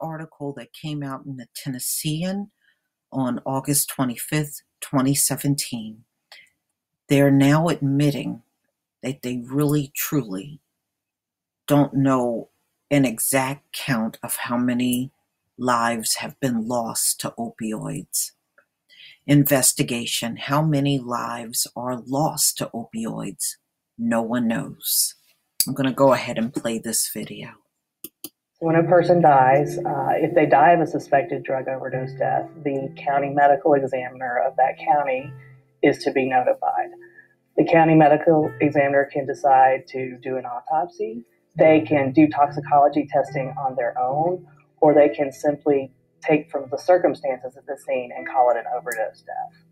article that came out in the Tennessean on August 25th, 2017. They're now admitting that they really, truly don't know an exact count of how many lives have been lost to opioids. Investigation: how many lives are lost to opioids? No one knows. I'm going to go ahead and play this video. When a person dies, if they die of a suspected drug overdose death, the county medical examiner of that county is to be notified. The county medical examiner can decide to do an autopsy. They can do toxicology testing on their own, or they can simply take from the circumstances of the scene and call it an overdose death.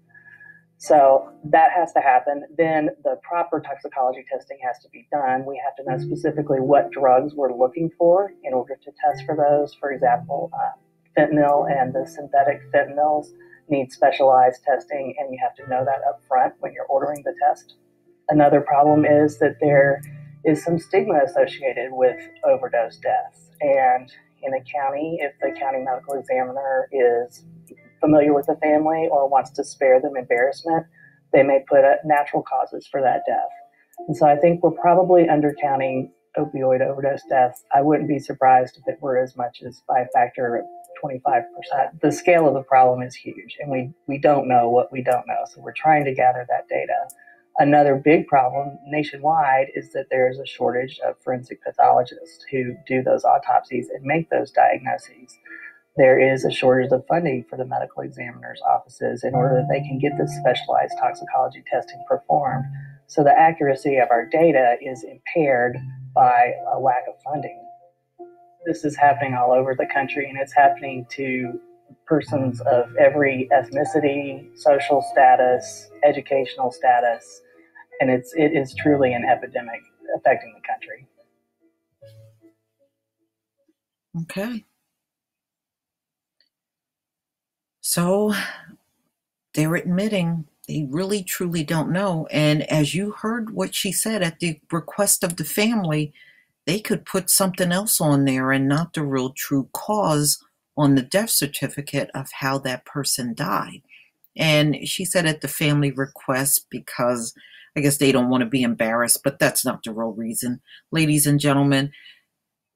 So that has to happen. Then the proper toxicology testing has to be done. We have to know specifically what drugs we're looking for in order to test for those. For example, fentanyl and the synthetic fentanyls need specialized testing, and you have to know that up front when you're ordering the test. Another problem is that there is some stigma associated with overdose deaths. And in a county, if the county medical examiner is familiar with the family or wants to spare them embarrassment, they may put natural causes for that death. And so I think we're probably undercounting opioid overdose deaths. I wouldn't be surprised if it were as much as by a factor of 25%. The scale of the problem is huge, and we don't know what we don't know. So we're trying to gather that data. Another big problem nationwide is that there is a shortage of forensic pathologists who do those autopsies and make those diagnoses. There is a shortage of funding for the medical examiner's offices in order that they can get this specialized toxicology testing performed. So the accuracy of our data is impaired by a lack of funding. This is happening all over the country, and it's happening to persons of every ethnicity, social status, educational status, and it is truly an epidemic affecting the country. Okay. So they're admitting they really truly don't know. And as you heard what she said, at the request of the family, they could put something else on there and not the real true cause on the death certificate of how that person died. And she said at the family request because I guess they don't want to be embarrassed, but that's not the real reason. Ladies and gentlemen,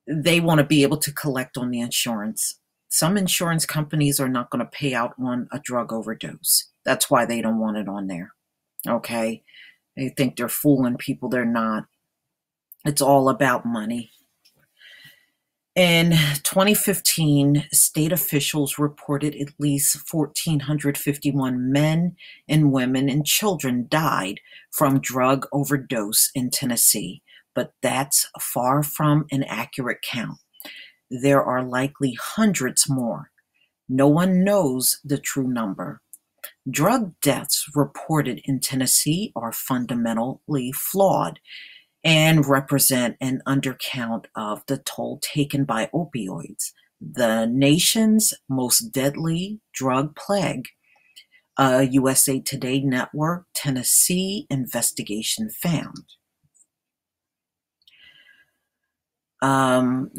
they want to be able to collect on the insurance. Some insurance companies are not going to pay out on a drug overdose. That's why they don't want it on there. Okay? They think they're fooling people. They're not. It's all about money. In 2015, state officials reported at least 1,451 men and women and children died from drug overdose in Tennessee, but that's far from an accurate count. There are likely hundreds more. No one knows the true number. Drug deaths reported in Tennessee are fundamentally flawed and represent an undercount of the toll taken by opioids, the nation's most deadly drug plague. USA Today Network Tennessee investigation found.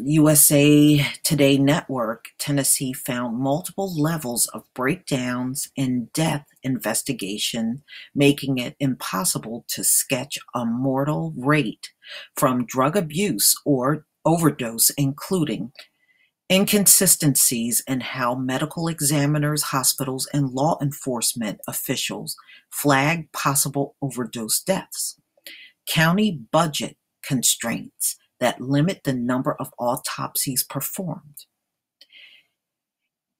USA Today Network Tennessee found multiple levels of breakdowns in death investigation, making it impossible to sketch a mortal rate from drug abuse or overdose, including inconsistencies in how medical examiners, hospitals, and law enforcement officials flag possible overdose deaths, county budget constraints that limit the number of autopsies performed,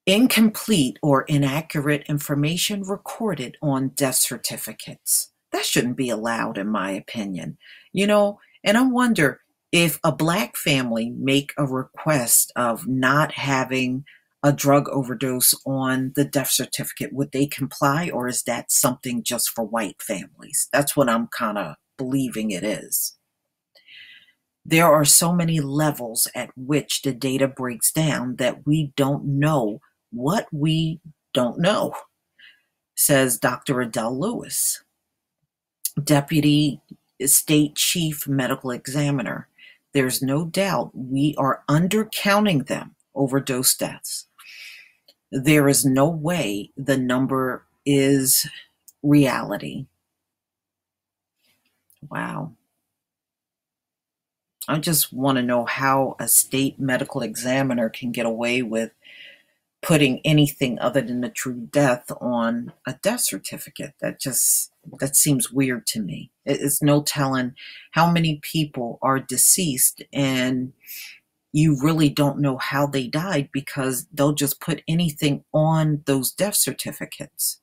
incomplete or inaccurate information recorded on death certificates. That shouldn't be allowed, in my opinion. And I wonder if a Black family make a request of not having a drug overdose on the death certificate, would they comply, or is that something just for white families? That's what I'm kind of believing it is. There are so many levels at which the data breaks down that we don't know what we don't know, says Dr. Adele Lewis, Deputy State Chief Medical Examiner. There's no doubt we are undercounting them. overdose deaths. There is no way the number is reality. Wow. I just want to know how a state medical examiner can get away with putting anything other than the true death on a death certificate. That seems weird to me. It's no telling how many people are deceased and you really don't know how they died because they'll just put anything on those death certificates.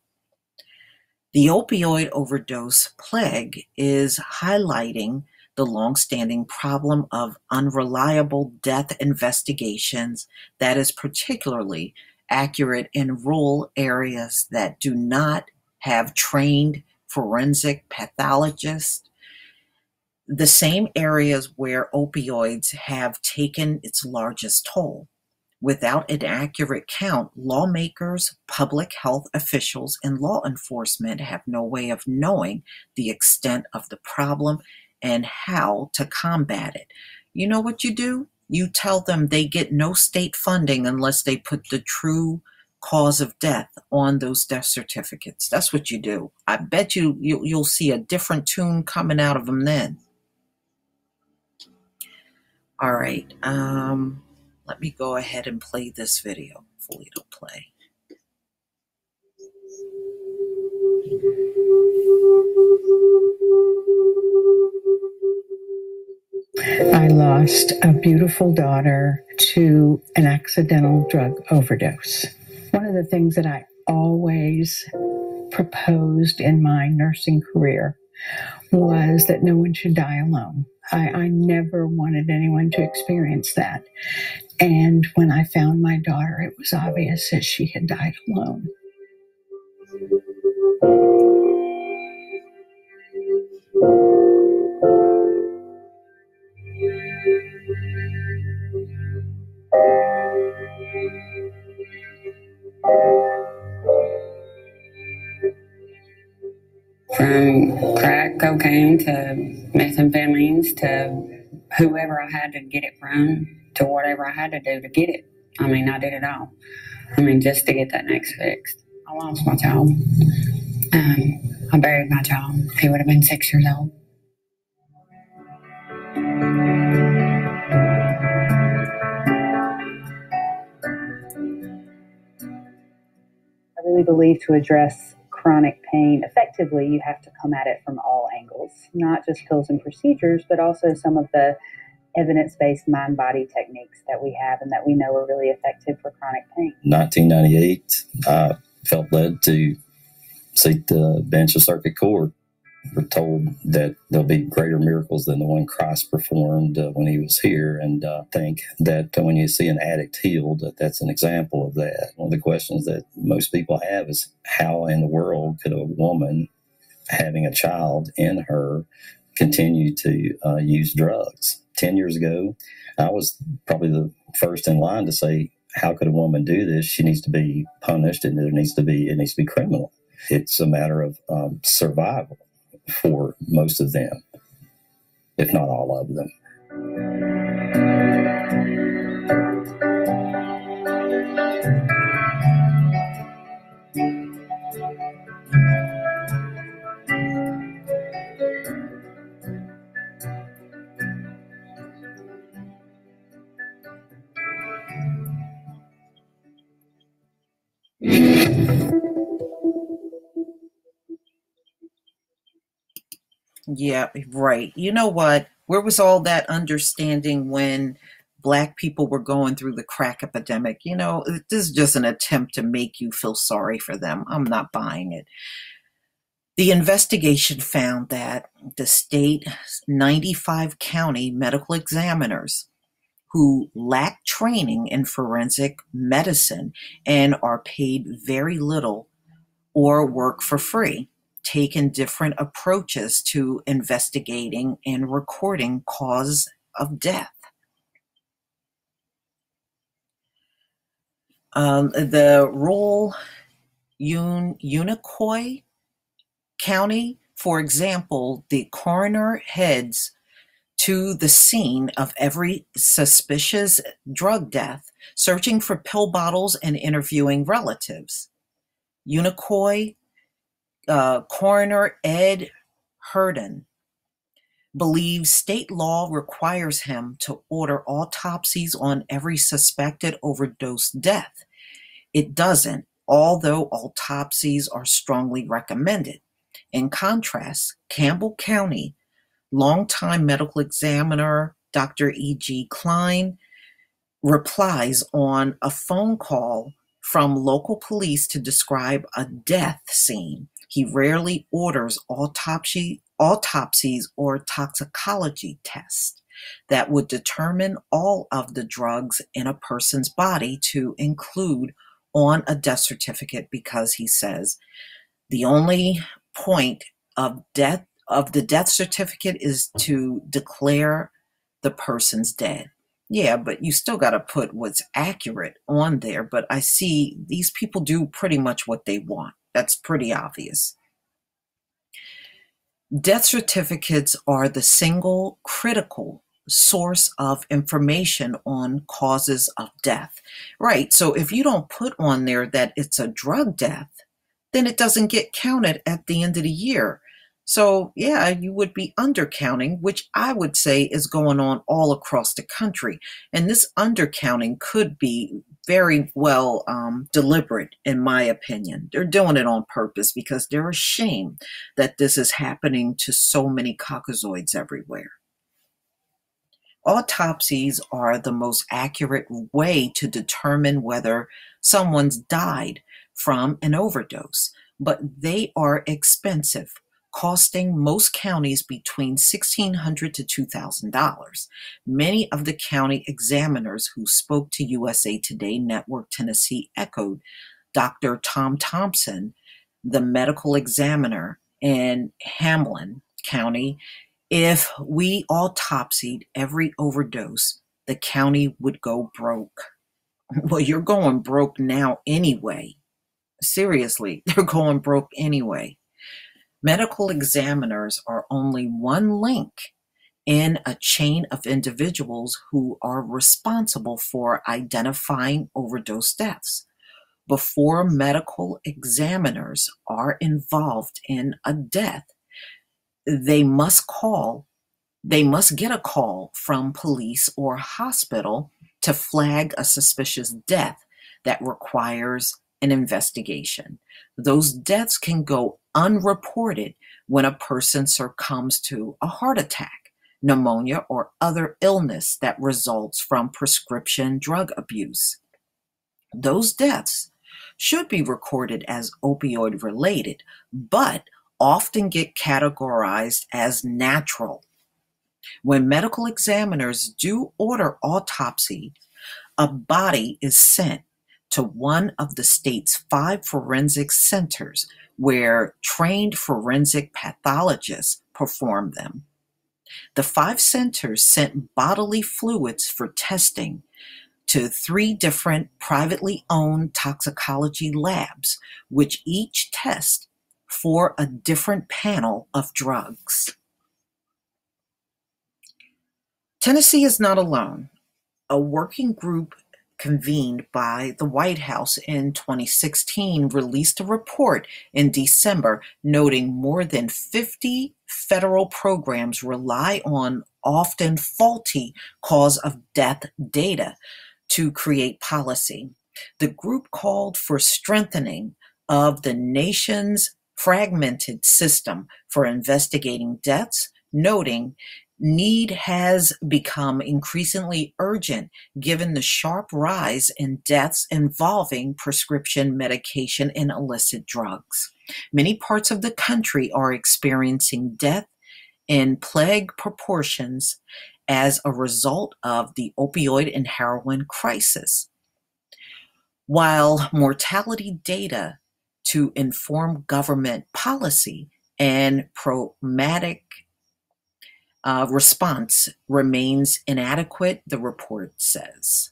The opioid overdose plague is highlighting the longstanding problem of unreliable death investigations that is particularly accurate in rural areas that do not have trained forensic pathologists, the same areas where opioids have taken its largest toll. Without an accurate count, lawmakers, public health officials, and law enforcement have no way of knowing the extent of the problem and how to combat it. You know what you do? You tell them they get no state funding unless they put the true cause of death on those death certificates. That's what you do. I bet you'll see a different tune coming out of them then. All right. Let me go ahead and play this video. Hopefully it'll play. I lost a beautiful daughter to an accidental drug overdose. One of the things that I always proposed in my nursing career was that no one should die alone. I never wanted anyone to experience that. And when I found my daughter, it was obvious that she had died alone. From crack cocaine to methamphetamines to whoever I had to get it from to whatever I had to do to get it. I mean, I did it all. I mean, just to get that next fixed. I lost my child. I buried my child. He would have been 6 years old. I really believe to address chronic pain effectively, you have to come at it from all angles, not just pills and procedures, but also some of the evidence-based mind-body techniques that we have and that we know are really effective for chronic pain. 1998, I felt led to seek the bench of circuit court. We're told that there'll be greater miracles than the one Christ performed when he was here, and I think that when you see an addict healed, that's an example of that. One of the questions that most people have is how in the world could a woman having a child in her continue to use drugs? 10 years ago, I was probably the first in line to say, how could a woman do this? She needs to be punished, and it needs to be criminal. It's a matter of survival for most of them, if not all of them. Yeah, right. You know what? Where was all that understanding when Black people were going through the crack epidemic? You know, this is just an attempt to make you feel sorry for them. I'm not buying it. The investigation found that the state 95 county medical examiners who lack training in forensic medicine and are paid very little or work for free, taken different approaches to investigating and recording cause of death. The rural Unicoi County, for example, the coroner heads to the scene of every suspicious drug death, searching for pill bottles and interviewing relatives. Unicoi Coroner Ed Herndon believes state law requires him to order autopsies on every suspected overdose death. It doesn't, although autopsies are strongly recommended. In contrast, Campbell County longtime medical examiner Dr. E.G. Klein replies on a phone call from local police to describe a death scene. He rarely orders autopsies or toxicology tests that would determine all of the drugs in a person's body to include on a death certificate, because he says the only point of the death certificate is to declare the person's dead. Yeah, but you still got to put what's accurate on there. But I see these people do pretty much what they want. That's pretty obvious. Death certificates are the single critical source of information on causes of death. Right, so if you don't put on there that it's a drug death, then it doesn't get counted at the end of the year. So yeah, you would be undercounting, which I would say is going on all across the country. And this undercounting could be very well deliberate, in my opinion. They're doing it on purpose because they're ashamed that this is happening to so many caucasoids everywhere. Autopsies are the most accurate way to determine whether someone's died from an overdose, but they are expensive, costing most counties between $1,600 to $2,000. Many of the county examiners who spoke to USA Today Network Tennessee echoed Dr. Tom Thompson, the medical examiner in Hamlin County. If we autopsied every overdose, the county would go broke. Well, you're going broke now anyway. Seriously, they're going broke anyway. Medical examiners are only one link in a chain of individuals who are responsible for identifying overdose deaths. Before medical examiners are involved in a death, they must get a call from police or hospital to flag a suspicious death that requires an investigation. Those deaths can go unreported when a person succumbs to a heart attack, pneumonia, or other illness that results from prescription drug abuse. Those deaths should be recorded as opioid related, but often get categorized as natural. When medical examiners do order autopsy, a body is sent to one of the state's 5 forensic centers where trained forensic pathologists perform them. The 5 centers sent bodily fluids for testing to 3 different privately owned toxicology labs, which each test for a different panel of drugs. Tennessee is not alone. A working group convened by the White House in 2016 released a report in December noting more than 50 federal programs rely on often faulty cause of death data to create policy. The group called for strengthening of the nation's fragmented system for investigating deaths, noting need has become increasingly urgent given the sharp rise in deaths involving prescription medication and illicit drugs. Many parts of the country are experiencing death in plague proportions as a result of the opioid and heroin crisis. While mortality data to inform government policy and pragmatic response remains inadequate, the report says.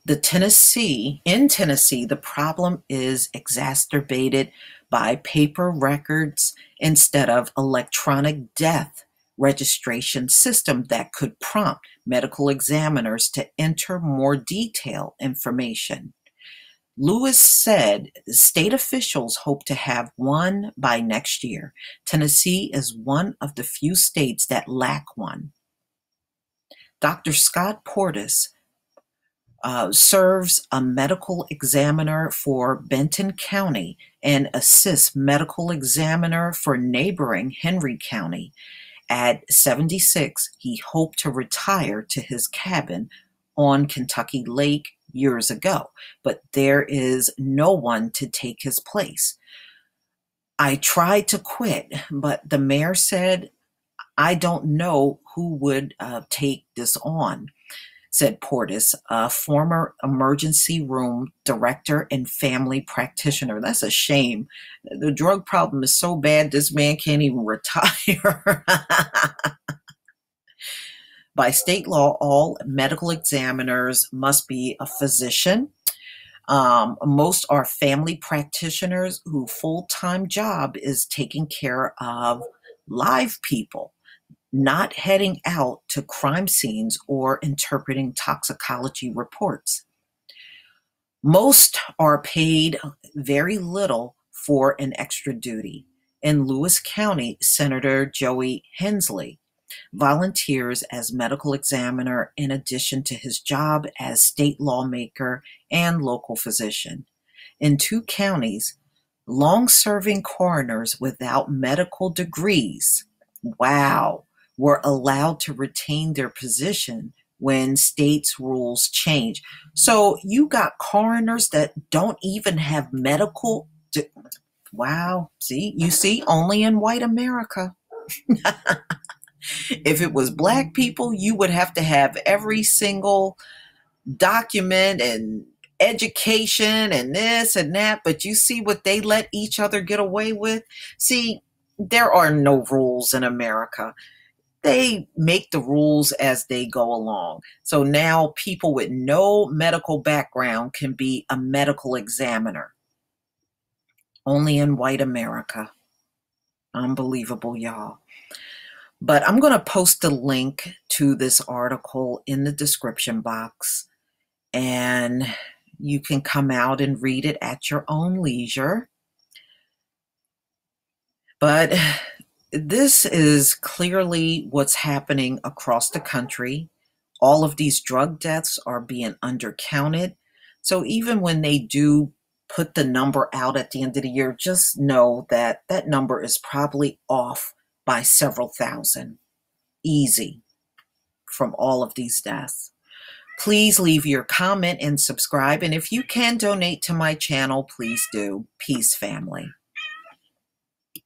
In Tennessee, the problem is exacerbated by paper records instead of electronic death registration system that could prompt medical examiners to enter more detailed information. Lewis said state officials hope to have one by next year. Tennessee is one of the few states that lack one. Dr. Scott Portis serves a medical examiner for Benton County and assists medical examiner for neighboring Henry County. At 76, he hoped to retire to his cabin on Kentucky Lake years ago, but there is no one to take his place. I tried to quit, but the mayor said, I don't know who would take this on, said Portis, a former emergency room director and family practitioner. That's a shame. The drug problem is so bad, this man can't even retire. By state law, all medical examiners must be a physician. Most are family practitioners whose full-time job is taking care of live people, not heading out to crime scenes or interpreting toxicology reports. Most are paid very little for an extra duty. In Lewis County, Senator Joey Hensley volunteers as medical examiner in addition to his job as state lawmaker and local physician. In 2 counties, long-serving coroners without medical degrees, were allowed to retain their position when states' rules change. So you got coroners that don't even have medical. See, only in white America. If it was black people, you would have to have every single document and education and this and that. But you see what they let each other get away with? See, there are no rules in America. They make the rules as they go along. So now people with no medical background can be a medical examiner. Only in white America. Unbelievable, y'all. But I'm going to post a link to this article in the description box, and you can come out and read it at your own leisure. But this is clearly what's happening across the country. All of these drug deaths are being undercounted. So even when they do put the number out at the end of the year, just know that that number is probably off by several thousand. Easy from all of these deaths. Please leave your comment and subscribe. And if you can donate to my channel, please do. Peace, family.